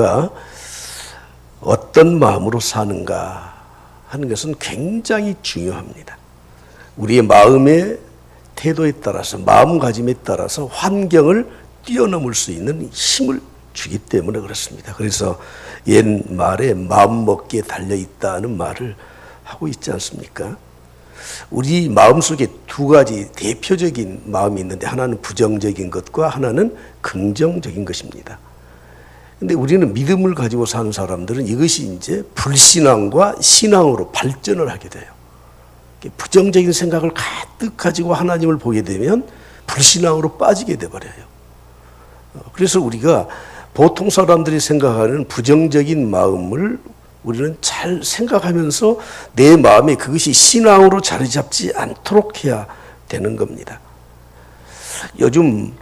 우리가 어떤 마음으로 사는가 하는 것은 굉장히 중요합니다. 우리의 마음의 태도에 따라서, 마음가짐에 따라서 환경을 뛰어넘을 수 있는 힘을 주기 때문에 그렇습니다. 그래서 옛말에 마음먹기에 달려있다는 말을 하고 있지 않습니까? 우리 마음속에 두 가지 대표적인 마음이 있는데, 하나는 부정적인 것과 하나는 긍정적인 것입니다. 근데 우리는 믿음을 가지고 사는 사람들은 이것이 이제 불신앙과 신앙으로 발전을 하게 돼요. 부정적인 생각을 가득 가지고 하나님을 보게 되면 불신앙으로 빠지게 돼버려요. 그래서 우리가 보통 사람들이 생각하는 부정적인 마음을 우리는 잘 생각하면서 내 마음에 그것이 신앙으로 자리 잡지 않도록 해야 되는 겁니다. 요즘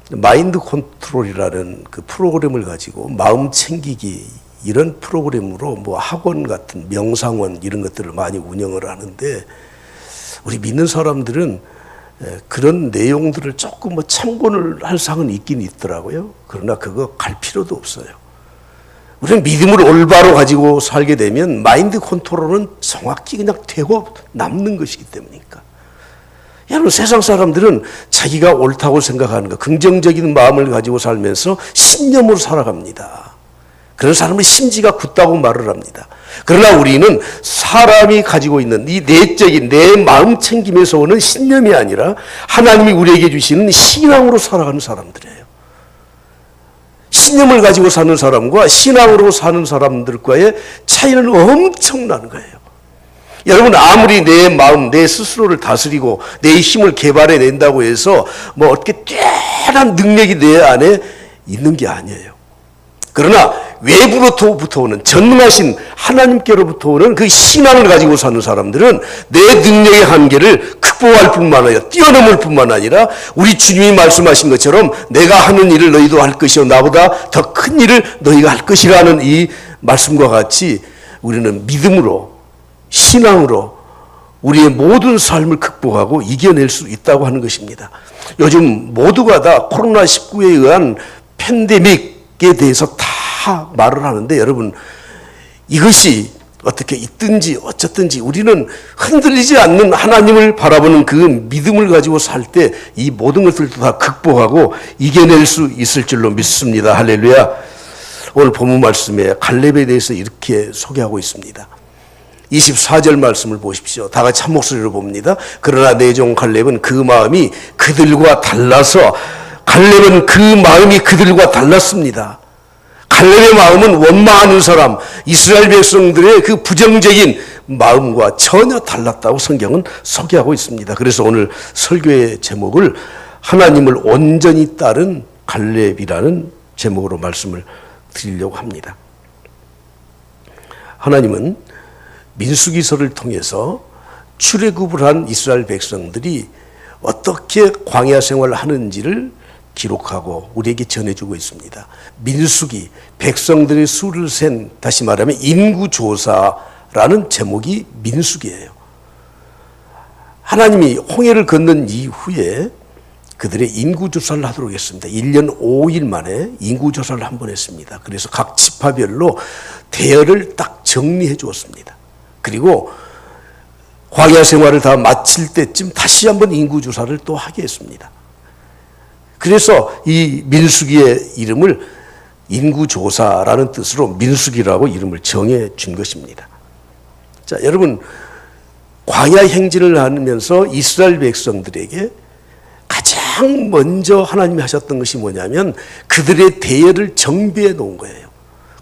마인드 컨트롤이라는 그 프로그램을 가지고 마음 챙기기, 이런 프로그램으로 뭐 학원 같은 명상원 이런 것들을 많이 운영을 하는데, 우리 믿는 사람들은 그런 내용들을 조금 뭐 참고를 할 사항은 있긴 있더라고요. 그러나 그거 갈 필요도 없어요. 우리는 믿음을 올바로 가지고 살게 되면 마인드 컨트롤은 정확히 그냥 되고 남는 것이기 때문이니까. 여러분, 세상 사람들은 자기가 옳다고 생각하는 것, 긍정적인 마음을 가지고 살면서 신념으로 살아갑니다. 그런 사람은 심지가 굳다고 말을 합니다. 그러나 우리는 사람이 가지고 있는 이 내적인 내 마음 챙김에서 오는 신념이 아니라 하나님이 우리에게 주시는 신앙으로 살아가는 사람들이에요. 신념을 가지고 사는 사람과 신앙으로 사는 사람들과의 차이는 엄청난 거예요. 여러분, 아무리 내 마음, 내 스스로를 다스리고 내 힘을 개발해 낸다고 해서 뭐 어떻게 뛰어난 능력이 내 안에 있는 게 아니에요. 그러나 외부로부터 오는, 전능하신 하나님께로부터 오는 그 신앙을 가지고 사는 사람들은 내 능력의 한계를 극복할 뿐만 아니라 뛰어넘을 뿐만 아니라 우리 주님이 말씀하신 것처럼 내가 하는 일을 너희도 할 것이요 나보다 더 큰 일을 너희가 할 것이라는 이 말씀과 같이 우리는 믿음으로, 신앙으로 우리의 모든 삶을 극복하고 이겨낼 수 있다고 하는 것입니다. 요즘 모두가 다 코로나19에 의한 팬데믹에 대해서 다 말을 하는데, 여러분, 이것이 어떻게 있든지 어쨌든지 우리는 흔들리지 않는 하나님을 바라보는 그 믿음을 가지고 살 때 이 모든 것들도 다 극복하고 이겨낼 수 있을 줄로 믿습니다. 할렐루야. 오늘 본문 말씀에 갈렙에 대해서 이렇게 소개하고 있습니다. 24절 말씀을 보십시오. 다 같이 한 목소리로 봅니다. 그러나 내 종 갈렙은 그 마음이 그들과 달라서, 갈렙은 그 마음이 그들과 달랐습니다. 갈렙의 마음은 원망하는 사람, 이스라엘 백성들의 그 부정적인 마음과 전혀 달랐다고 성경은 소개하고 있습니다. 그래서 오늘 설교의 제목을 하나님을 온전히 따른 갈렙이라는 제목으로 말씀을 드리려고 합니다. 하나님은 민수기서를 통해서 출애굽을 한 이스라엘 백성들이 어떻게 광야 생활을 하는지를 기록하고 우리에게 전해주고 있습니다. 민수기, 백성들의 수를 센, 다시 말하면 인구조사라는 제목이 민수기예요. 하나님이 홍해를 건넌 이후에 그들의 인구조사를 하도록 했습니다. 1년 5일 만에 인구조사를 한 번 했습니다. 그래서 각 지파별로 대열을 딱 정리해 주었습니다. 그리고 광야 생활을 다 마칠 때쯤 다시 한번 인구조사를 또 하게 했습니다. 그래서 이 민수기의 이름을 인구조사라는 뜻으로 민수기라고 이름을 정해 준 것입니다. 자, 여러분, 광야 행진을 하면서 이스라엘 백성들에게 가장 먼저 하나님이 하셨던 것이 뭐냐면 그들의 대열을 정비해 놓은 거예요.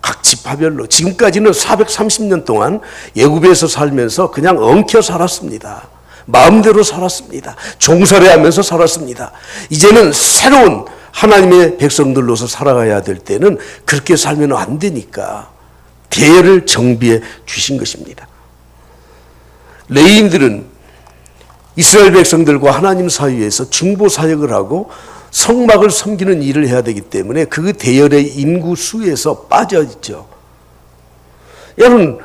각 지파별로. 지금까지는 430년 동안 애굽에서 살면서 그냥 엉켜 살았습니다. 마음대로 살았습니다. 종살이하면서 살았습니다. 이제는 새로운 하나님의 백성들로서 살아가야 될 때는 그렇게 살면 안 되니까 대열을 정비해 주신 것입니다. 레위인들은 이스라엘 백성들과 하나님 사이에서 중보 사역을 하고 성막을 섬기는 일을 해야 되기 때문에 그 대열의 인구 수에서 빠져 있죠. 여러분,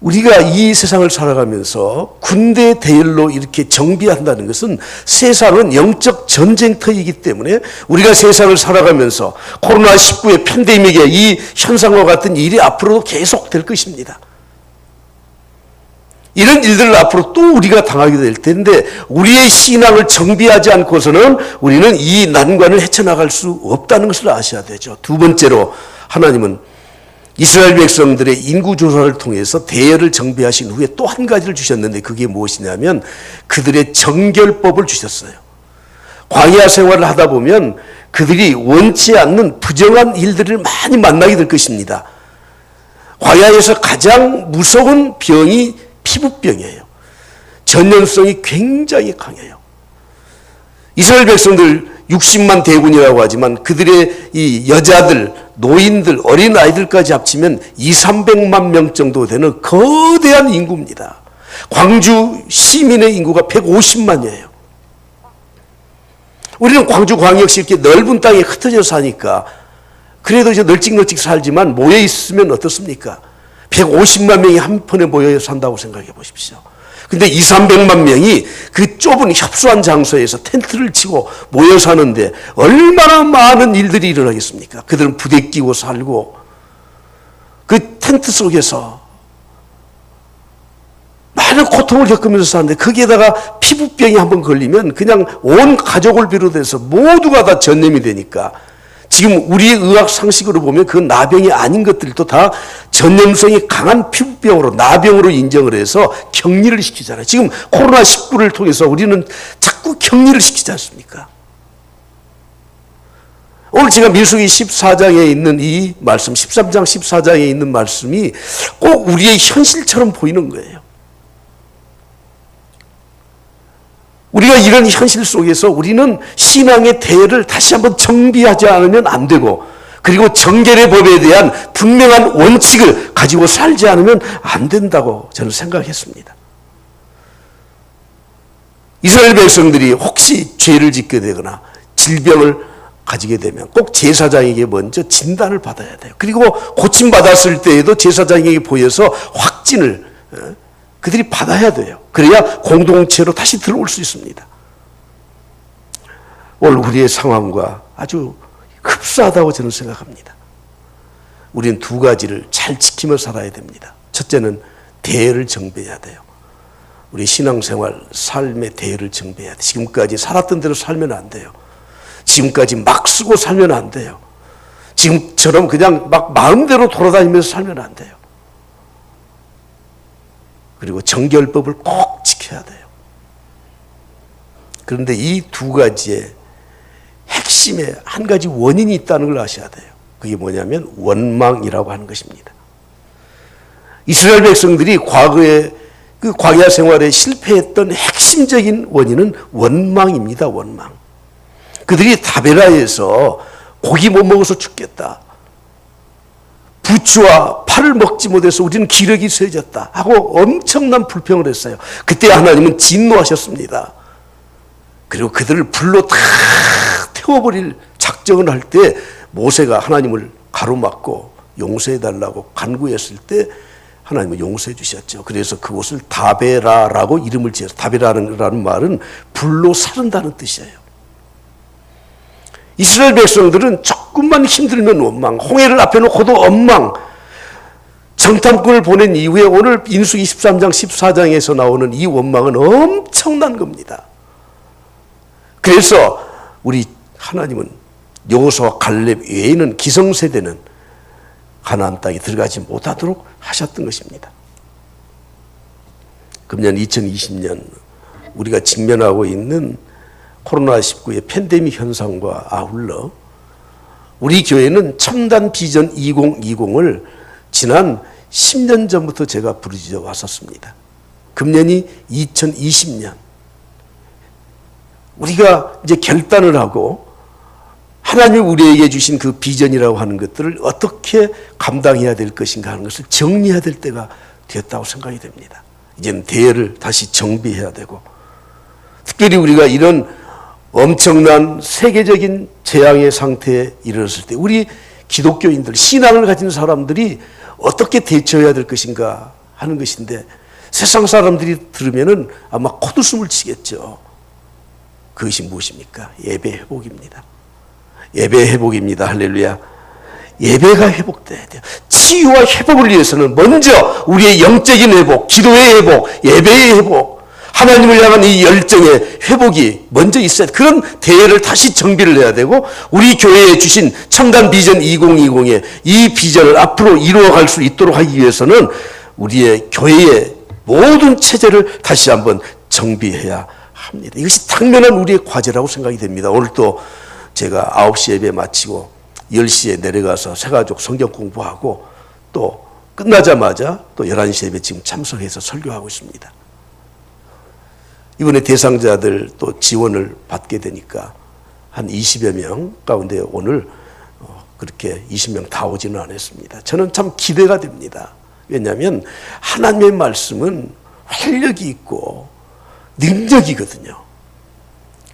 우리가 이 세상을 살아가면서 군대 대열로 이렇게 정비한다는 것은 세상은 영적 전쟁터이기 때문에 우리가 세상을 살아가면서 코로나19의 팬데믹의 이 현상과 같은 일이 앞으로도 계속될 것입니다. 이런 일들을 앞으로 또 우리가 당하게 될 텐데 우리의 신앙을 정비하지 않고서는 우리는 이 난관을 헤쳐나갈 수 없다는 것을 아셔야 되죠. 두 번째로 하나님은 이스라엘 백성들의 인구조사를 통해서 대열을 정비하신 후에 또 한 가지를 주셨는데 그게 무엇이냐면 그들의 정결법을 주셨어요. 광야 생활을 하다 보면 그들이 원치 않는 부정한 일들을 많이 만나게 될 것입니다. 광야에서 가장 무서운 병이 피부병이에요. 전염성이 굉장히 강해요. 이스라엘 백성들 60만 대군이라고 하지만 그들의 이 여자들, 노인들, 어린아이들까지 합치면 200~300만 명 정도 되는 거대한 인구입니다. 광주 시민의 인구가 150만이에요. 우리는 광주 광역시 이렇게 넓은 땅에 흩어져 사니까 그래도 이제 널찍널찍 살지만 모여 있으면 어떻습니까? 150만 명이 한편에 모여 산다고 생각해 보십시오. 근데 200~300만 명이 그 좁은 협소한 장소에서 텐트를 치고 모여 사는데 얼마나 많은 일들이 일어나겠습니까? 그들은 부대 끼고 살고 그 텐트 속에서 많은 고통을 겪으면서 사는데 거기에다가 피부병이 한번 걸리면 그냥 온 가족을 비롯해서 모두가 다 전염이 되니까 지금 우리의 의학 상식으로 보면 그 나병이 아닌 것들도 다 전염성이 강한 피부병으로 나병으로 인정을 해서 격리를 시키잖아요. 지금 코로나19를 통해서 우리는 자꾸 격리를 시키지 않습니까? 오늘 제가 민수기 14장에 있는 이 말씀, 13장 14장에 있는 말씀이 꼭 우리의 현실처럼 보이는 거예요. 우리가 이런 현실 속에서 우리는 신앙의 대열을 다시 한번 정비하지 않으면 안 되고 그리고 정결의 법에 대한 분명한 원칙을 가지고 살지 않으면 안 된다고 저는 생각했습니다. 이스라엘 백성들이 혹시 죄를 짓게 되거나 질병을 가지게 되면 꼭 제사장에게 먼저 진단을 받아야 돼요. 그리고 고침받았을 때에도 제사장에게 보여서 확진을 그들이 받아야 돼요. 그래야 공동체로 다시 들어올 수 있습니다. 오늘 우리의 상황과 아주 흡사하다고 저는 생각합니다. 우리는 두 가지를 잘 지키며 살아야 됩니다. 첫째는 대열을 정비해야 돼요. 우리 신앙생활, 삶의 대열을 정비해야 돼요. 지금까지 살았던 대로 살면 안 돼요. 지금까지 막 쓰고 살면 안 돼요. 지금처럼 그냥 막 마음대로 돌아다니면서 살면 안 돼요. 그리고 정결법을 꼭 지켜야 돼요. 그런데 이 두 가지의 핵심에 한 가지 원인이 있다는 걸 아셔야 돼요. 그게 뭐냐면 원망이라고 하는 것입니다. 이스라엘 백성들이 과거에 그 광야 생활에 실패했던 핵심적인 원인은 원망입니다. 원망. 그들이 다베라에서 고기 못 먹어서 죽겠다. 부추와 파를 먹지 못해서 우리는 기력이 쇠졌다 하고 엄청난 불평을 했어요. 그때 하나님은 진노하셨습니다. 그리고 그들을 불로 다 태워버릴 작정을 할 때 모세가 하나님을 가로막고 용서해달라고 간구했을 때 하나님은 용서해 주셨죠. 그래서 그곳을 다베라라고 이름을 지어서 다베라라는 말은 불로 사른다는 뜻이에요. 이스라엘 백성들은 조금만 힘들면 원망, 홍해를 앞에 놓고도 원망, 정탐꾼을 보낸 이후에 오늘 인수기 13장 14장에서 나오는 이 원망은 엄청난 겁니다. 그래서 우리 하나님은 여호수아와 갈렙 외에는 기성세대는 가나안 땅에 들어가지 못하도록 하셨던 것입니다. 금년 2020년 우리가 직면하고 있는 코로나19의 팬데믹 현상과 아울러 우리 교회는 첨단 비전 2020을 지난 10년 전부터 제가 부르짖어 왔었습니다. 금년이 2020년. 우리가 이제 결단을 하고 하나님이 우리에게 주신 그 비전이라고 하는 것들을 어떻게 감당해야 될 것인가 하는 것을 정리해야 될 때가 되었다고 생각이 됩니다. 이제는 대열을 다시 정비해야 되고 특별히 우리가 이런 엄청난 세계적인 재앙의 상태에 이르렀을 때 우리 기독교인들, 신앙을 가진 사람들이 어떻게 대처해야 될 것인가 하는 것인데 세상 사람들이 들으면은 아마 코웃음을 치겠죠. 그것이 무엇입니까? 예배 회복입니다. 예배 회복입니다. 할렐루야. 예배가 회복돼야 돼요. 치유와 회복을 위해서는 먼저 우리의 영적인 회복, 기도의 회복, 예배의 회복, 하나님을 향한 이 열정의 회복이 먼저 있어야 돼. 그런 대회를 다시 정비를 해야 되고, 우리 교회에 주신 첨단 비전 2020의 이 비전을 앞으로 이루어갈 수 있도록 하기 위해서는 우리의 교회의 모든 체제를 다시 한번 정비해야 합니다. 이것이 당면한 우리의 과제라고 생각이 됩니다. 오늘 또 제가 9시 예배 마치고 10시에 내려가서 새가족 성경 공부하고 또 끝나자마자 또 11시 예배 지금 참석해서 설교하고 있습니다. 이번에 대상자들 또 지원을 받게 되니까 한 20여 명 가운데 오늘 그렇게 20명 다 오지는 않았습니다. 저는 참 기대가 됩니다. 왜냐하면 하나님의 말씀은 활력이 있고 능력이거든요.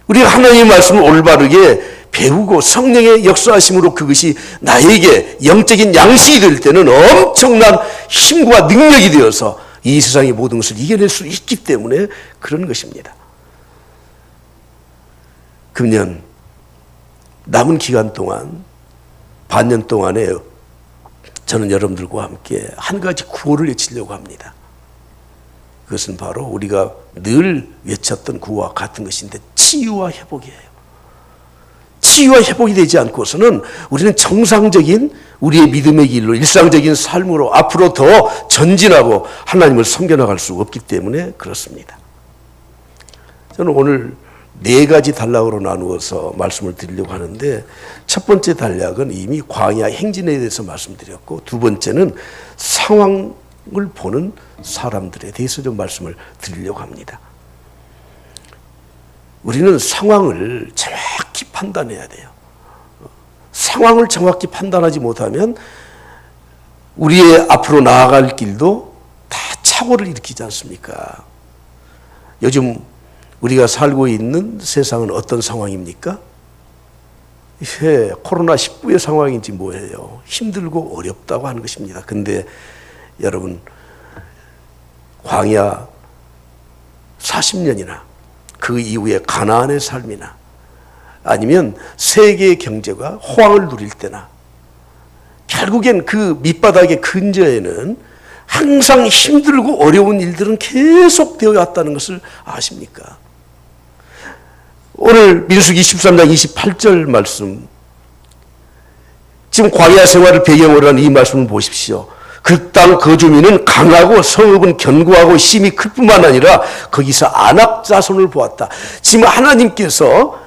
우리가 하나님의 말씀을 올바르게 배우고 성령의 역사하심으로 그것이 나에게 영적인 양식이 될 때는 엄청난 힘과 능력이 되어서 이 세상의 모든 것을 이겨낼 수 있기 때문에 그런 것입니다. 금년 남은 기간 동안 반년 동안에 저는 여러분들과 함께 한 가지 구호를 외치려고 합니다. 그것은 바로 우리가 늘 외쳤던 구호와 같은 것인데 치유와 회복이에요. 치유와 회복이 되지 않고서는 우리는 정상적인 우리의 믿음의 길로 일상적인 삶으로 앞으로 더 전진하고 하나님을 섬겨나갈 수 없기 때문에 그렇습니다. 저는 오늘 4가지 단락으로 나누어서 말씀을 드리려고 하는데, 첫 번째 단락은 이미 광야 행진에 대해서 말씀드렸고, 두 번째는 상황을 보는 사람들에 대해서 좀 말씀을 드리려고 합니다. 우리는 상황을 정확히 판단해야 돼요. 상황을 정확히 판단하지 못하면 우리의 앞으로 나아갈 길도 다 착오를 일으키지 않습니까? 요즘 우리가 살고 있는 세상은 어떤 상황입니까? 코로나19의 상황인지 뭐예요? 힘들고 어렵다고 하는 것입니다. 근데 여러분, 광야 40년이나 그 이후에 가나안의 삶이나 아니면 세계의 경제가 호황을 누릴 때나 결국엔 그 밑바닥의 근저에는 항상 힘들고 어려운 일들은 계속되어 왔다는 것을 아십니까? 오늘 민수기 23장 28절 말씀, 지금 광야 생활을 배경으로 한 이 말씀을 보십시오. 그 땅 거주민은 강하고 성읍은 견고하고 심이 클 뿐만 아니라 거기서 안악 자손을 보았다. 지금 하나님께서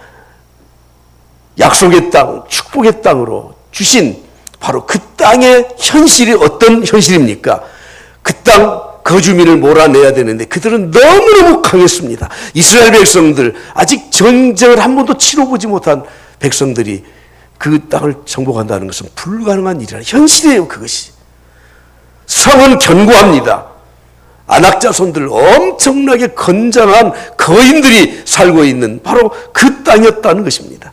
약속의 땅, 축복의 땅으로 주신 바로 그 땅의 현실이 어떤 현실입니까? 그 땅 거주민을 몰아내야 되는데 그들은 너무너무 강했습니다. 이스라엘 백성들, 아직 전쟁을 한 번도 치러보지 못한 백성들이 그 땅을 정복한다는 것은 불가능한 일이라, 현실이에요. 그것이. 성은 견고합니다. 안악자손들, 엄청나게 건장한 거인들이 살고 있는 바로 그 땅이었다는 것입니다.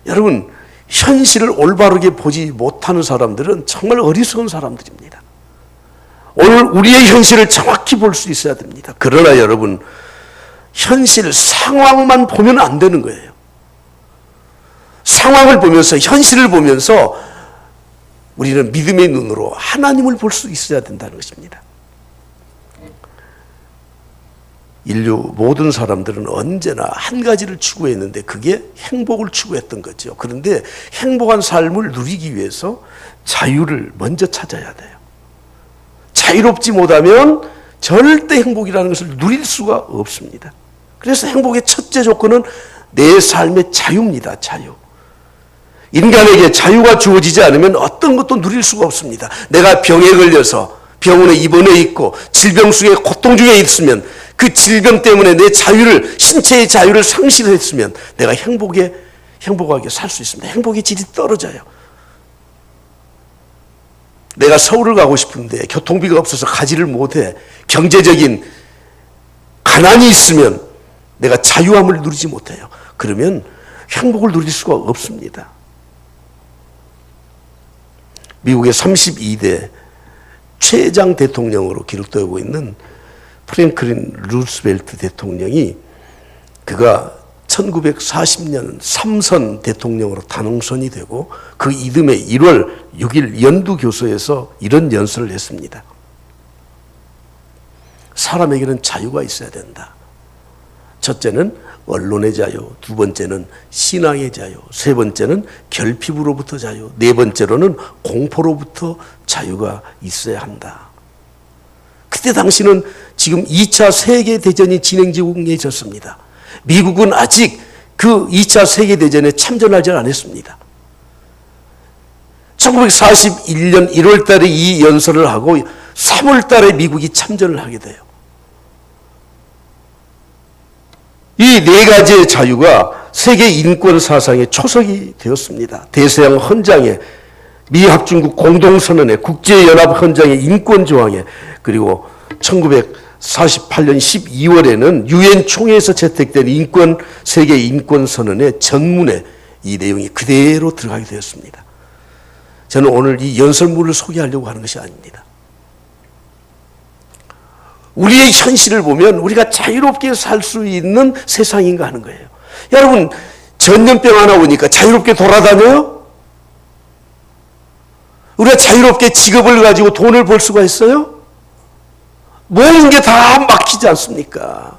여러분, 현실을 올바르게 보지 못하는 사람들은 정말 어리석은 사람들입니다. 오늘 우리의 현실을 정확히 볼 수 있어야 됩니다. 그러나 여러분, 현실 상황만 보면 안 되는 거예요. 상황을 보면서, 현실을 보면서 우리는 믿음의 눈으로 하나님을 볼 수 있어야 된다는 것입니다. 인류 모든 사람들은 언제나 한 가지를 추구했는데 그게 행복을 추구했던 거죠. 그런데 행복한 삶을 누리기 위해서 자유를 먼저 찾아야 돼요. 자유롭지 못하면 절대 행복이라는 것을 누릴 수가 없습니다. 그래서 행복의 첫째 조건은 내 삶의 자유입니다. 자유. 인간에게 자유가 주어지지 않으면 어떤 것도 누릴 수가 없습니다. 내가 병에 걸려서 병원에 입원해 있고 질병 속에 고통 중에 있으면 그 질병 때문에 내 자유를, 신체의 자유를 상실했으면 내가 행복하게 살 수 있습니다. 행복의 질이 떨어져요. 내가 서울을 가고 싶은데 교통비가 없어서 가지를 못해. 경제적인 가난이 있으면 내가 자유함을 누리지 못해요. 그러면 행복을 누릴 수가 없습니다. 미국의 32대 최장 대통령으로 기록되고 있는 프랭클린 루스벨트 대통령이 그가 1940년 3선 대통령으로 단홍선이 되고 그 이듬해 1월 6일 연두교서에서 이런 연설을 했습니다. 사람에게는 자유가 있어야 된다. 첫째는 언론의 자유, 두 번째는 신앙의 자유, 세 번째는 결핍으로부터 자유, 네 번째로는 공포로부터 자유가 있어야 한다. 그때 당시는 지금 2차 세계대전이 진행 중에 있었습니다. 미국은 아직 그 2차 세계대전에 참전하지 않았습니다. 1941년 1월 달에 이 연설을 하고 3월 달에 미국이 참전을 하게 돼요. 이 네 가지의 자유가 세계 인권 사상의 초석이 되었습니다. 대서양 헌장에, 미합중국 공동선언에, 국제연합 헌장의 인권 조항에, 그리고 1948년 12월에는 유엔 총회에서 채택된 세계 인권 선언의 전문에 이 내용이 그대로 들어가게 되었습니다. 저는 오늘 이 연설문을 소개하려고 하는 것이 아닙니다. 우리의 현실을 보면 우리가 자유롭게 살 수 있는 세상인가 하는 거예요. 여러분, 전염병 하나 오니까 자유롭게 돌아다녀요? 우리가 자유롭게 직업을 가지고 돈을 벌 수가 있어요? 모든 게 다 막히지 않습니까?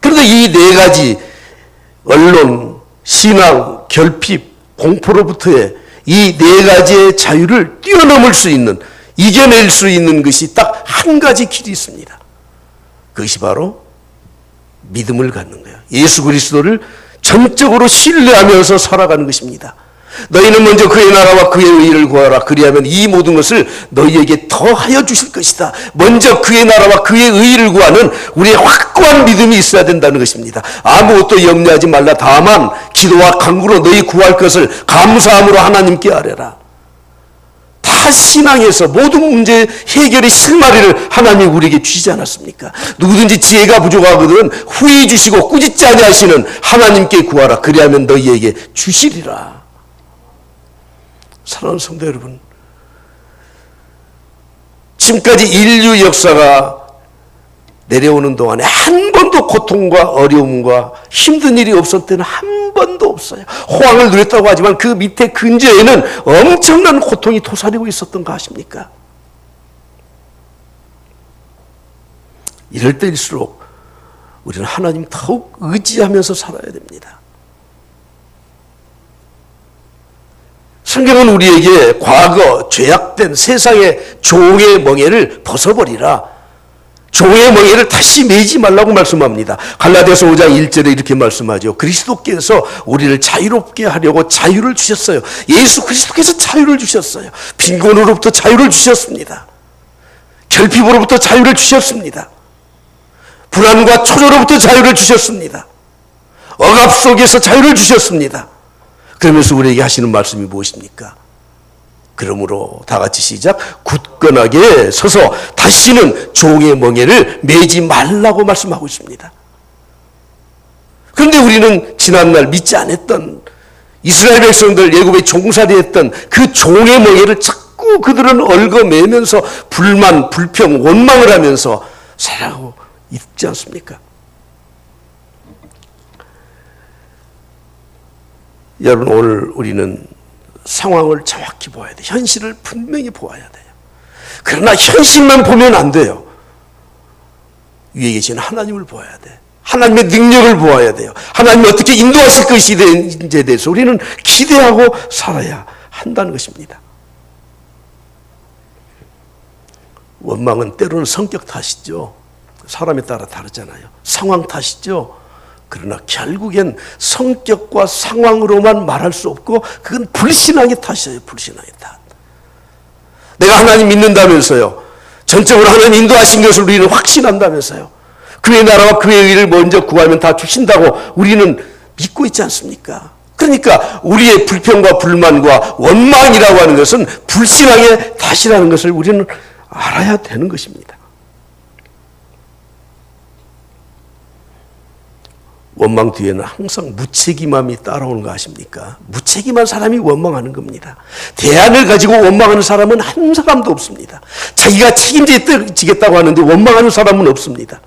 그런데 이 네 가지 언론, 신앙, 결핍, 공포로부터의 이 네 가지의 자유를 뛰어넘을 수 있는, 이겨낼 수 있는 것이 딱 한 가지 길이 있습니다. 그것이 바로 믿음을 갖는 거예요. 예수 그리스도를 전적으로 신뢰하면서 살아가는 것입니다. 너희는 먼저 그의 나라와 그의 의를 구하라. 그리하면 이 모든 것을 너희에게 더하여 주실 것이다. 먼저 그의 나라와 그의 의를 구하는 우리의 확고한 믿음이 있어야 된다는 것입니다. 아무것도 염려하지 말라. 다만 기도와 간구로 너희 구할 것을 감사함으로 하나님께 아뢰라. 다 신앙에서 모든 문제 해결의 실마리를 하나님이 우리에게 주시지 않았습니까? 누구든지 지혜가 부족하거든 후히 주시고 꾸짖지 아니하시는 하나님께 구하라. 그리하면 너희에게 주시리라. 사랑하는 성도 여러분, 지금까지 인류 역사가 내려오는 동안에 한 번도 고통과 어려움과 힘든 일이 없었을 때는 한 번도 없어요. 호황을 누렸다고 하지만 그 밑에 근저에는 엄청난 고통이 도사리고 있었던 거 아십니까? 이럴 때일수록 우리는 하나님 더욱 의지하면서 살아야 됩니다. 성경은 우리에게 과거 죄악된 세상의 종의 멍에를 벗어버리라, 종의 멍에를 다시 매지 말라고 말씀합니다. 갈라디아서 5장 1절에 이렇게 말씀하죠. 그리스도께서 우리를 자유롭게 하려고 자유를 주셨어요. 예수 그리스도께서 자유를 주셨어요. 빈곤으로부터 자유를 주셨습니다. 결핍으로부터 자유를 주셨습니다. 불안과 초조로부터 자유를 주셨습니다. 억압 속에서 자유를 주셨습니다. 그러면서 우리에게 하시는 말씀이 무엇입니까? 그러므로 다 같이 시작. 굳건하게 서서 다시는 종의 멍에를 매지 말라고 말씀하고 있습니다. 그런데 우리는 지난날 믿지 않았던 이스라엘 백성들 예굽에 종살이했던 그 종의 멍에를 자꾸 그들은 얽어매면서 불만, 불평, 원망을 하면서 살아가고 있지 않습니까? 여러분, 오늘 우리는 상황을 정확히 보아야 돼요. 현실을 분명히 보아야 돼요. 그러나 현실만 보면 안 돼요. 위에 계신 하나님을 보아야 돼. 하나님의 능력을 보아야 돼요. 하나님이 어떻게 인도하실 것인지에 대해서 우리는 기대하고 살아야 한다는 것입니다. 원망은 때로는 성격 탓이죠. 사람에 따라 다르잖아요. 상황 탓이죠. 그러나 결국엔 성격과 상황으로만 말할 수 없고 그건 불신앙의 탓이에요. 불신앙의 탓. 내가 하나님 믿는다면서요. 전적으로 하나님 인도하신 것을 우리는 확신한다면서요. 그의 나라와 그의 의를 먼저 구하면 다 주신다고 우리는 믿고 있지 않습니까? 그러니까 우리의 불평과 불만과 원망이라고 하는 것은 불신앙의 탓이라는 것을 우리는 알아야 되는 것입니다. 원망 뒤에는 항상 무책임함이 따라오는 거 아십니까? 무책임한 사람이 원망하는 겁니다. 대안을 가지고 원망하는 사람은 한 사람도 없습니다. 자기가 책임지겠다고 하는데 원망하는 사람은 없습니다.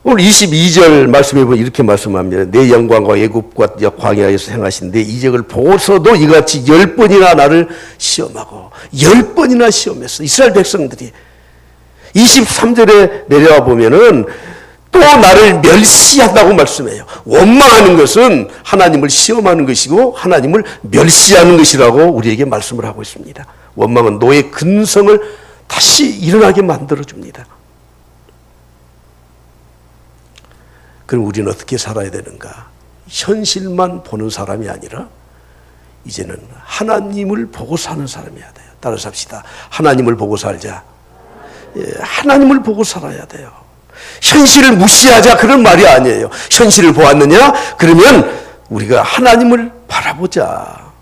오늘 22절 말씀해 보면 이렇게 말씀합니다. 내 영광과 애굽과 광야에서 행하신 내 이적을 보고서도 이같이 10번이나 나를 시험하고 10번이나 시험했어. 이스라엘 백성들이 23절에 내려와 보면은 또 나를 멸시한다고 말씀해요. 원망하는 것은 하나님을 시험하는 것이고 하나님을 멸시하는 것이라고 우리에게 말씀을 하고 있습니다. 원망은 노의 근성을 다시 일어나게 만들어줍니다. 그럼 우리는 어떻게 살아야 되는가? 현실만 보는 사람이 아니라 이제는 하나님을 보고 사는 사람이어야 돼요. 따라서 합시다. 하나님을 보고 살자. 하나님을 보고 살아야 돼요. 현실을 무시하자 그런 말이 아니에요. 현실을 보았느냐? 그러면 우리가 하나님을 바라보자.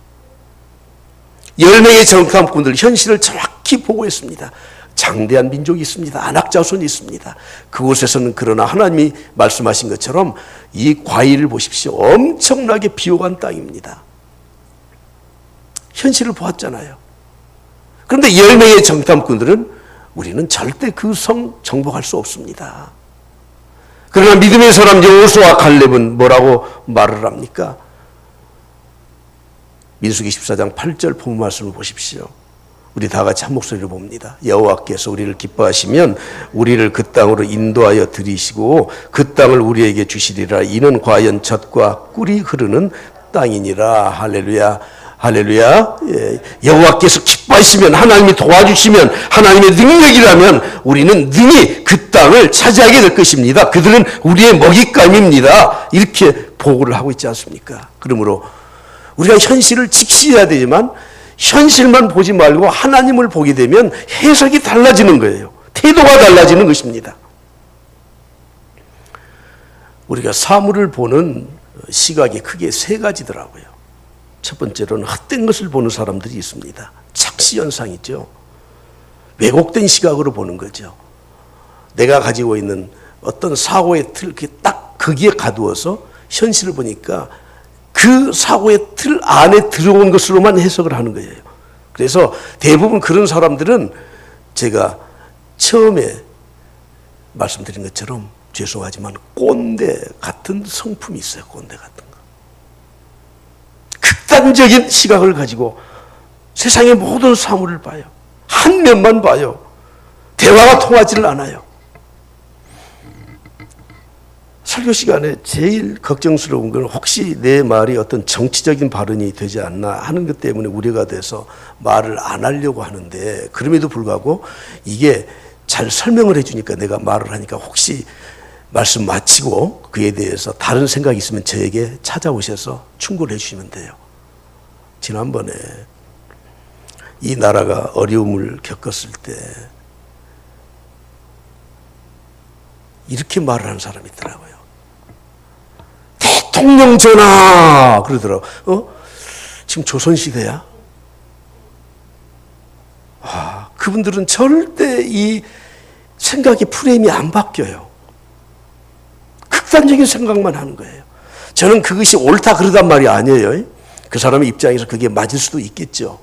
10명의 정탐꾼들 현실을 정확히 보고 있습니다. 장대한 민족이 있습니다. 안악자손이 있습니다. 그곳에서는 그러나 하나님이 말씀하신 것처럼 이 과일을 보십시오. 엄청나게 비옥한 땅입니다. 현실을 보았잖아요. 그런데 10명의 정탐꾼들은 우리는 절대 그 성 정복할 수 없습니다. 그러나 믿음의 사람 여호수아와 갈렙은 뭐라고 말을 합니까? 민수기 14장 8절 본문 말씀을 보십시오. 우리 다 같이 한 목소리로 봅니다. 여호와께서 우리를 기뻐하시면 우리를 그 땅으로 인도하여 들이시고 그 땅을 우리에게 주시리라. 이는 과연 젖과 꿀이 흐르는 땅이니라. 할렐루야. 할렐루야. 여호와께서 기뻐하시면, 하나님이 도와주시면, 하나님의 능력이라면 우리는 능히 그 땅을 차지하게 될 것입니다. 그들은 우리의 먹잇감입니다. 이렇게 보고를 하고 있지 않습니까? 그러므로 우리가 현실을 직시해야 되지만 현실만 보지 말고 하나님을 보게 되면 해석이 달라지는 거예요. 태도가 달라지는 것입니다. 우리가 사물을 보는 시각이 크게 세 가지더라고요. 첫 번째로는 헛된 것을 보는 사람들이 있습니다. 착시현상이죠. 왜곡된 시각으로 보는 거죠. 내가 가지고 있는 어떤 사고의 틀, 딱 거기에 가두어서 현실을 보니까 그 사고의 틀 안에 들어온 것으로만 해석을 하는 거예요. 그래서 대부분 그런 사람들은 제가 처음에 말씀드린 것처럼 죄송하지만 꼰대 같은 성품이 있어요. 꼰대 같은 거. 극단적인 시각을 가지고 세상의 모든 사물을 봐요. 한 면만 봐요. 대화가 통하지를 않아요. 설교 시간에 제일 걱정스러운 건 혹시 내 말이 어떤 정치적인 발언이 되지 않나 하는 것 때문에 우려가 돼서 말을 안 하려고 하는데, 그럼에도 불구하고 이게 잘 설명을 해주니까 내가 말을 하니까 혹시 말씀 마치고 그에 대해서 다른 생각이 있으면 저에게 찾아오셔서 충고를 해주시면 돼요. 지난번에 이 나라가 어려움을 겪었을 때 이렇게 말을 하는 사람이 있더라고요. 대통령 전화 그러더라고. 지금 조선시대야? 그분들은 절대 이 생각의 프레임이 안 바뀌어요. 극단적인 생각만 하는 거예요. 저는 그것이 옳다 그러단 말이 아니에요. 그 사람의 입장에서 그게 맞을 수도 있겠죠.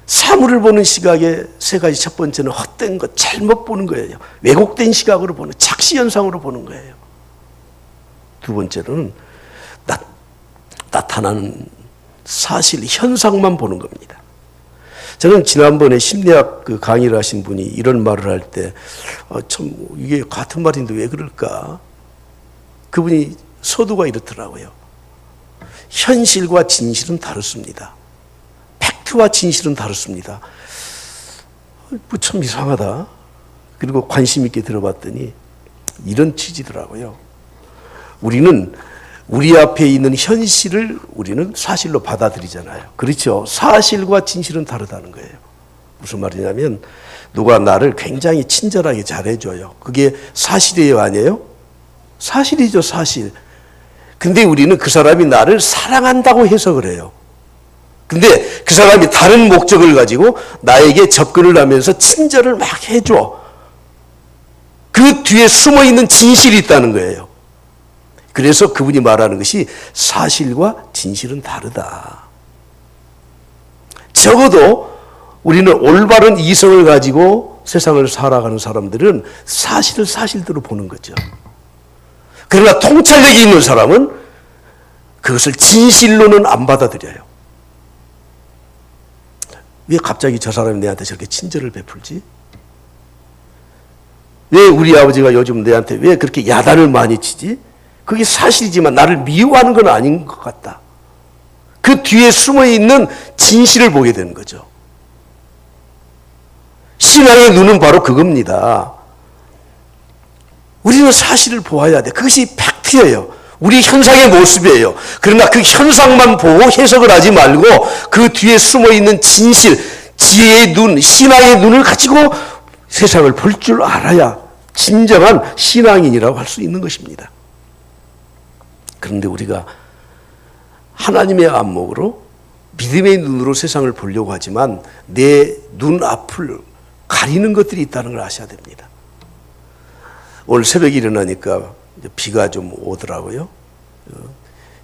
사물을 보는 시각의 세 가지, 첫 번째는 헛된 것, 잘못 보는 거예요. 왜곡된 시각으로 보는, 착시현상으로 보는 거예요. 두 번째로는 나타나는 사실, 현상만 보는 겁니다. 저는 지난번에 심리학 그 강의를 하신 분이 이런 말을 할 때, 참, 이게 같은 말인데 왜 그럴까? 그분이 서두가 이렇더라고요. 현실과 진실은 다릅니다. 팩트와 진실은 다릅니다. 참 이상하다. 그리고 관심 있게 들어봤더니 이런 취지더라고요. 우리는 우리 앞에 있는 현실을 우리는 사실로 받아들이잖아요. 그렇죠. 사실과 진실은 다르다는 거예요. 무슨 말이냐면 누가 나를 굉장히 친절하게 잘해줘요. 그게 사실이에요, 아니에요? 사실이죠, 사실. 근데 우리는 그 사람이 나를 사랑한다고 해석을 해요. 근데 그 사람이 다른 목적을 가지고 나에게 접근을 하면서 친절을 막 해줘. 그 뒤에 숨어 있는 진실이 있다는 거예요. 그래서 그분이 말하는 것이 사실과 진실은 다르다. 적어도 우리는 올바른 이성을 가지고 세상을 살아가는 사람들은 사실을 사실대로 보는 거죠. 그러나 통찰력이 있는 사람은 그것을 진실로는 안 받아들여요. 왜 갑자기 저 사람이 내한테 저렇게 친절을 베풀지? 왜 우리 아버지가 요즘 내한테 왜 그렇게 야단을 많이 치지? 그게 사실이지만 나를 미워하는 건 아닌 것 같다. 그 뒤에 숨어있는 진실을 보게 되는 거죠. 신앙의 눈은 바로 그겁니다. 우리는 사실을 보아야 돼. 그것이 팩트예요. 우리 현상의 모습이에요. 그러나 그 현상만 보고 해석을 하지 말고 그 뒤에 숨어있는 진실, 지혜의 눈, 신앙의 눈을 가지고 세상을 볼 줄 알아야 진정한 신앙인이라고 할 수 있는 것입니다. 그런데 우리가 하나님의 안목으로 믿음의 눈으로 세상을 보려고 하지만 내 눈앞을 가리는 것들이 있다는 걸 아셔야 됩니다. 오늘 새벽에 일어나니까 비가 좀 오더라고요.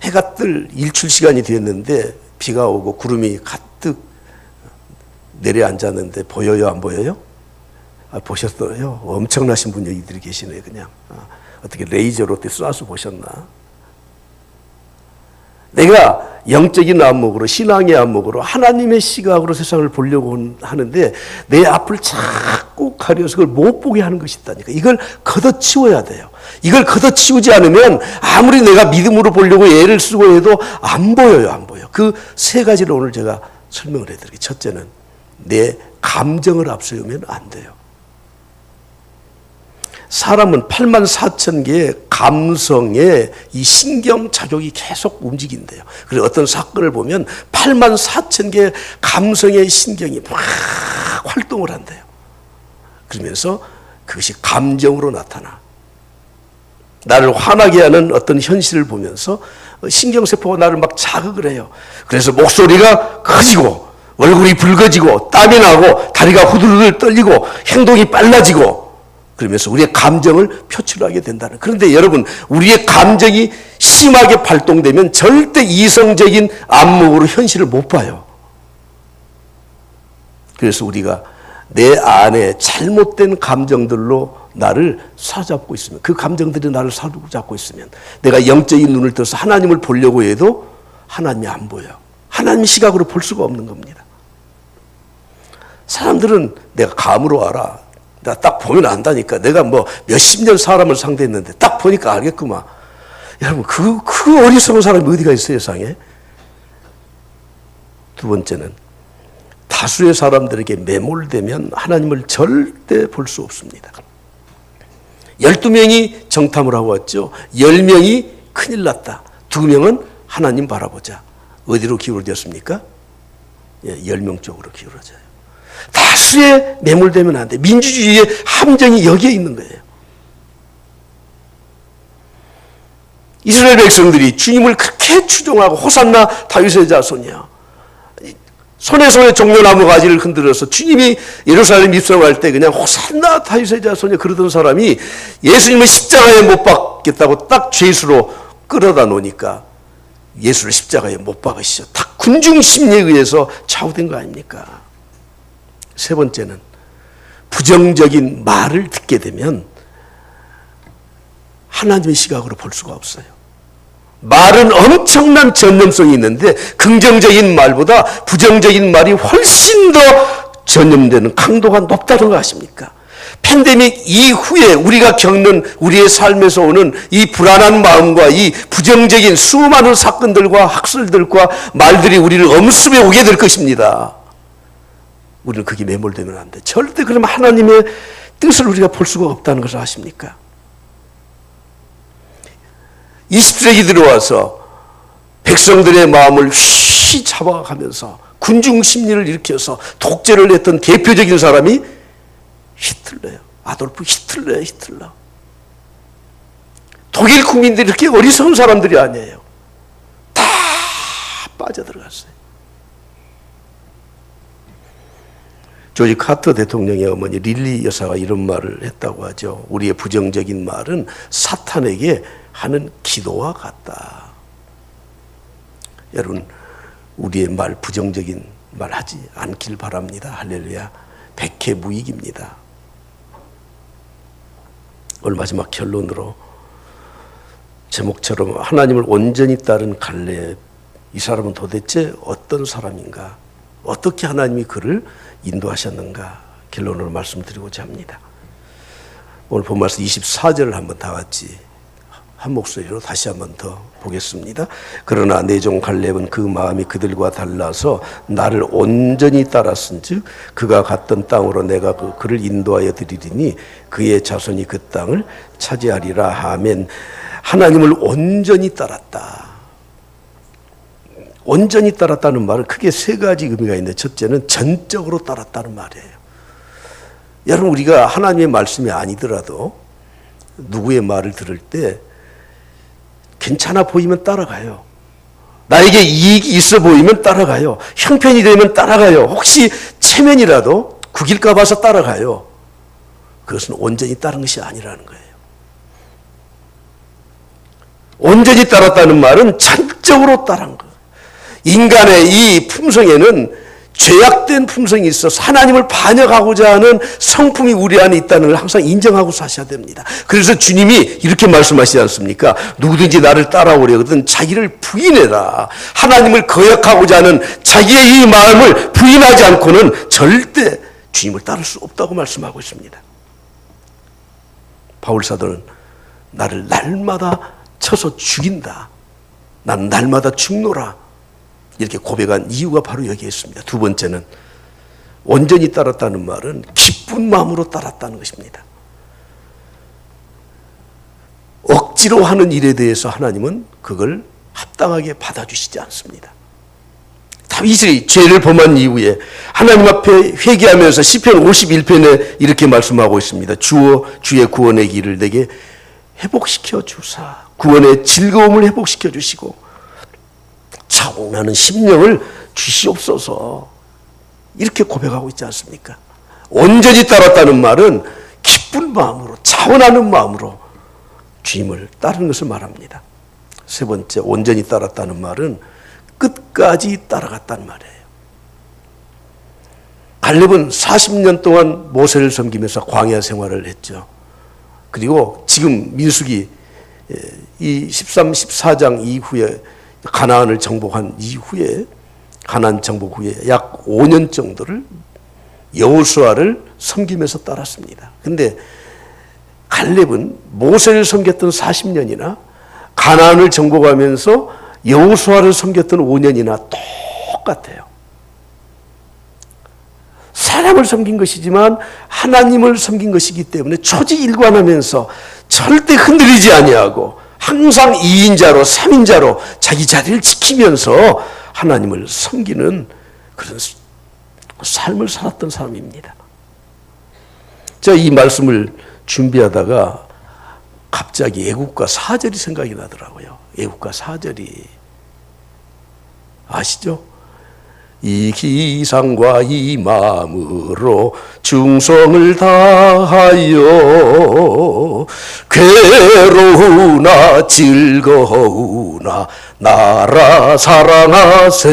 해가 뜰 일출 시간이 됐는데 비가 오고 구름이 가득 내려앉았는데 보여요, 안 보여요? 보셨어요? 엄청나신 분들이 계시네요. 그냥 어떻게 레이저로 쏴서 보셨나? 내가 영적인 안목으로, 신앙의 안목으로, 하나님의 시각으로 세상을 보려고 하는데 내 앞을 자꾸 가려서 그걸 못 보게 하는 것이 있다니까. 이걸 걷어치워야 돼요. 이걸 걷어치우지 않으면 아무리 내가 믿음으로 보려고 애를 쓰고 해도 안 보여요, 안 보여. 그 세 가지를 오늘 제가 설명을 해드릴게요. 첫째는 내 감정을 앞세우면 안 돼요. 사람은 8만 4천 개의 감성의 이 신경자족이 계속 움직인대요. 그래서 어떤 사건을 보면 8만 4천 개의 감성의 신경이 막 활동을 한대요. 그러면서 그것이 감정으로 나타나. 나를 화나게 하는 어떤 현실을 보면서 신경세포가 나를 막 자극을 해요. 그래서 목소리가 커지고 얼굴이 붉어지고 땀이 나고 다리가 후들후들 떨리고 행동이 빨라지고 그러면서 우리의 감정을 표출하게 된다는. 그런데 여러분, 우리의 감정이 심하게 발동되면 절대 이성적인 안목으로 현실을 못 봐요. 그래서 우리가 내 안에 잘못된 감정들로 나를 사로잡고 있으면, 그 감정들이 나를 사로잡고 있으면 내가 영적인 눈을 떠서 하나님을 보려고 해도 하나님이 안 보여요. 하나님 시각으로 볼 수가 없는 겁니다. 사람들은 내가 감으로 알아. 나 딱 보면 안다니까. 내가 뭐 몇십 년 사람을 상대했는데 딱 보니까 알겠구만. 여러분, 그 어리석은 사람이 어디가 있어요, 세상에? 두 번째는 다수의 사람들에게 매몰되면 하나님을 절대 볼 수 없습니다. 12명이 정탐을 하고 왔죠. 10명이 큰일 났다. 2명은 하나님 바라보자. 어디로 기울어졌습니까? 10명 쪽으로 기울어져요. 다수에 매몰되면 안 돼. 민주주의의 함정이 여기에 있는 거예요. 이스라엘 백성들이 주님을 그렇게 추종하고 호산나 다윗의 자손이야. 손에 종려나무 가지를 흔들어서 주님이 예루살렘 입성할 때 그냥 호산나 다윗의 자손이야 그러던 사람이 예수님을 십자가에 못 박겠다고 딱 죄수로 끌어다 놓으니까 예수를 십자가에 못 박으시죠. 다 군중 심리에 의해서 좌우된 거 아닙니까? 세 번째는 부정적인 말을 듣게 되면 하나님의 시각으로 볼 수가 없어요. 말은 엄청난 전념성이 있는데 긍정적인 말보다 부정적인 말이 훨씬 더 전염되는 강도가 높다는 거 아십니까? 팬데믹 이후에 우리가 겪는 우리의 삶에서 오는 이 불안한 마음과 이 부정적인 수많은 사건들과 학설들과 말들이 우리를 엄습해 오게 될 것입니다. 우리는 거기에 매몰되면 안 돼. 절대 그러면 하나님의 뜻을 우리가 볼 수가 없다는 것을 아십니까? 20세기 들어와서 백성들의 마음을 휘 잡아가면서 군중 심리를 일으켜서 독재를 했던 대표적인 사람이 히틀러예요. 아돌프 히틀러예요. 히틀러. 독일 국민들이 이렇게 어리석은 사람들이 아니에요. 다 빠져들어갔어요. 조지 카터 대통령의 어머니 릴리 여사가 이런 말을 했다고 하죠. 우리의 부정적인 말은 사탄에게 하는 기도와 같다. 여러분, 우리의 말, 부정적인 말 하지 않길 바랍니다. 할렐루야. 백해무익입니다. 오늘 마지막 결론으로 제목처럼 하나님을 온전히 따른 갈렙, 이 사람은 도대체 어떤 사람인가? 어떻게 하나님이 그를 인도하셨는가? 결론으로 말씀드리고자 합니다. 오늘 본 말씀 24절을 한번 다 같이 한 목소리로 다시 한번 더 보겠습니다. 그러나 내 종 갈렙은 그 마음이 그들과 달라서 나를 온전히 따랐은즉 그가 갔던 땅으로 내가 그를 인도하여 드리리니 그의 자손이 그 땅을 차지하리라. 아멘. 하나님을 온전히 따랐다. 온전히 따랐다는 말은 크게 세 가지 의미가 있는데, 첫째는 전적으로 따랐다는 말이에요. 여러분, 우리가 하나님의 말씀이 아니더라도 누구의 말을 들을 때 괜찮아 보이면 따라가요. 나에게 이익이 있어 보이면 따라가요. 형편이 되면 따라가요. 혹시 체면이라도 구길까 봐서 따라가요. 그것은 온전히 따른 것이 아니라는 거예요. 온전히 따랐다는 말은 전적으로 따른 거예요. 인간의 이 품성에는 죄악된 품성이 있어서 하나님을 반역하고자 하는 성품이 우리 안에 있다는 걸 항상 인정하고 사셔야 됩니다. 그래서 주님이 이렇게 말씀하시지 않습니까? 누구든지 나를 따라오려거든 자기를 부인해라. 하나님을 거역하고자 하는 자기의 이 마음을 부인하지 않고는 절대 주님을 따를 수 없다고 말씀하고 있습니다. 바울 사도는 나를 날마다 쳐서 죽인다. 나는 날마다 죽노라. 이렇게 고백한 이유가 바로 여기에 있습니다. 두 번째는 온전히 따랐다는 말은 기쁜 마음으로 따랐다는 것입니다. 억지로 하는 일에 대해서 하나님은 그걸 합당하게 받아주시지 않습니다. 다윗이 죄를 범한 이후에 하나님 앞에 회개하면서 시편 51편에 이렇게 말씀하고 있습니다. 주의 구원의 길을 내게 회복시켜 주사, 구원의 즐거움을 회복시켜 주시고 차원하는 심령을 주시옵소서, 이렇게 고백하고 있지 않습니까? 온전히 따랐다는 말은 기쁜 마음으로, 차원하는 마음으로 주님을 따르는 것을 말합니다. 세 번째, 온전히 따랐다는 말은 끝까지 따라갔다는 말이에요. 갈렙은 40년 동안 모세를 섬기면서 광야 생활을 했죠. 그리고 지금 민수기 이 13, 14장 이후에 가나안을 정복한 이후에, 가나안 정복 후에 약 5년 정도를 여호수아를 섬기면서 따랐습니다. 근데 갈렙은 모세를 섬겼던 40년이나 가나안을 정복하면서 여호수아를 섬겼던 5년이나 똑같아요. 사람을 섬긴 것이지만 하나님을 섬긴 것이기 때문에 초지일관하면서 절대 흔들리지 아니하고 항상 2인자로 3인자로 자기 자리를 지키면서 하나님을 섬기는 그런 삶을 살았던 사람입니다. 제가 이 말씀을 준비하다가 갑자기 애국가 4절이 생각이 나더라고요. 애국가 4절이 아시죠? 이 기상과 이 마음으로 충성을 다하여 괴로우나 즐거우나 나라 사랑하세.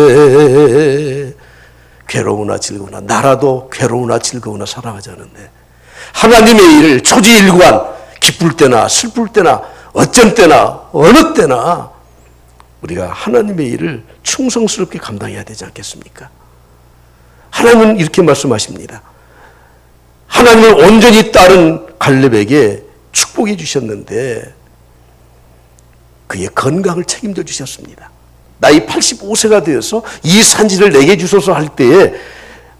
괴로우나 즐거우나, 나라도 괴로우나 즐거우나 사랑하자는데 하나님의 일을 초지일관, 기쁠 때나 슬플 때나 어쩐 때나 어느 때나 우리가 하나님의 일을 충성스럽게 감당해야 되지 않겠습니까? 하나님은 이렇게 말씀하십니다. 하나님을 온전히 따른 갈렙에게 축복해 주셨는데 그의 건강을 책임져 주셨습니다. 나이 85세가 되어서 이 산지를 내게 주소서 할 때에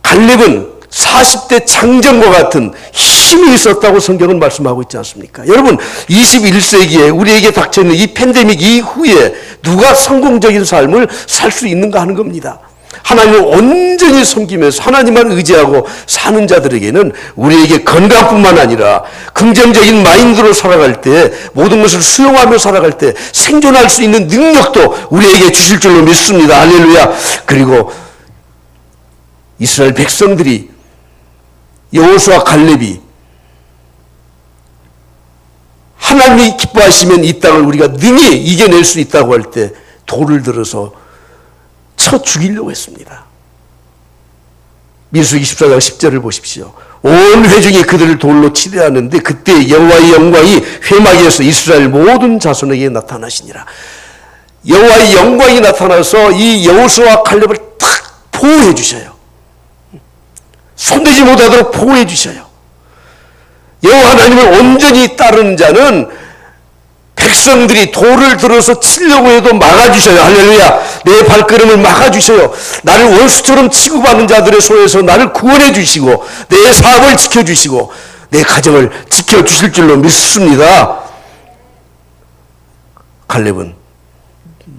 갈렙은 40대 장정과 같은 힘이 있었다고 성경은 말씀하고 있지 않습니까? 여러분, 21세기에 우리에게 닥쳐있는 이 팬데믹 이후에 누가 성공적인 삶을 살 수 있는가 하는 겁니다. 하나님을 온전히 섬기면서 하나님만 의지하고 사는 자들에게는 우리에게 건강뿐만 아니라 긍정적인 마인드로 살아갈 때, 모든 것을 수용하며 살아갈 때 생존할 수 있는 능력도 우리에게 주실 줄로 믿습니다. 할렐루야. 그리고 이스라엘 백성들이 여호수아 칼렙이 하나님이 기뻐하시면 이 땅을 우리가 능히 이겨낼 수 있다고 할 때 돌을 들어서 쳐 죽이려고 했습니다. 민수기 14장 10절을 보십시오. 온 회중이 그들을 돌로 치려 하는데 그때 여호와의 영광이 회막에서 이스라엘 모든 자손에게 나타나시니라. 여호와의 영광이 나타나서 이 여호수아 칼렙을 탁 보호해 주셔요. 손대지 못하도록 보호해 주셔요. 여호와 하나님을 온전히 따르는 자는 백성들이 돌을 들어서 치려고 해도 막아주셔요. 할렐루야. 내 발걸음을 막아주셔요. 나를 원수처럼 취급하는 자들의 손에서 나를 구원해 주시고 내 사업을 지켜주시고 내 가정을 지켜주실 줄로 믿습니다. 칼렙은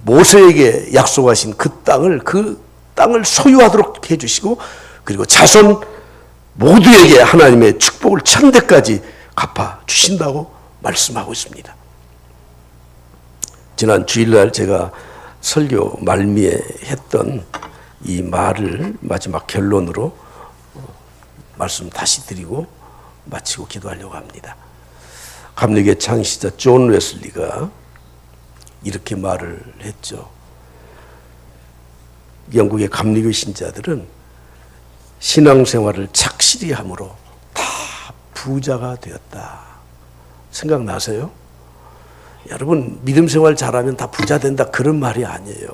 모세에게 약속하신 그 땅을 소유하도록 해주시고 그리고 자손 모두에게 하나님의 축복을 천대까지 갚아주신다고 말씀하고 있습니다. 지난 주일날 제가 설교 말미에 했던 이 말을 마지막 결론으로 말씀 다시 드리고 마치고 기도하려고 합니다. 감리교의 창시자 존 웨슬리가 이렇게 말을 했죠. 영국의 감리교 신자들은 신앙생활을 착실히 함으로 다 부자가 되었다. 생각나세요? 여러분 믿음생활 잘하면 다 부자 된다 그런 말이 아니에요.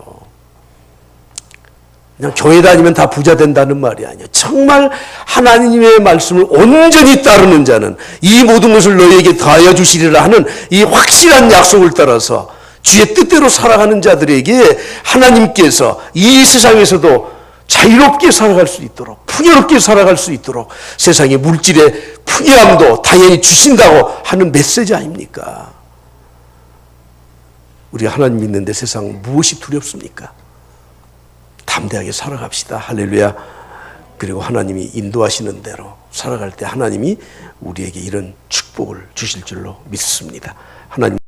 그냥 교회 다니면 다 부자 된다는 말이 아니에요. 정말 하나님의 말씀을 온전히 따르는 자는 이 모든 것을 너희에게 더하여 주시리라 하는 이 확실한 약속을 따라서 주의 뜻대로 살아가는 자들에게 하나님께서 이 세상에서도 자유롭게 살아갈 수 있도록 풍요롭게 살아갈 수 있도록 세상의 물질의 풍요함도 당연히 주신다고 하는 메시지 아닙니까? 우리가 하나님 믿는데 세상 무엇이 두렵습니까? 담대하게 살아갑시다. 할렐루야. 그리고 하나님이 인도하시는 대로 살아갈 때 하나님이 우리에게 이런 축복을 주실 줄로 믿습니다. 하나님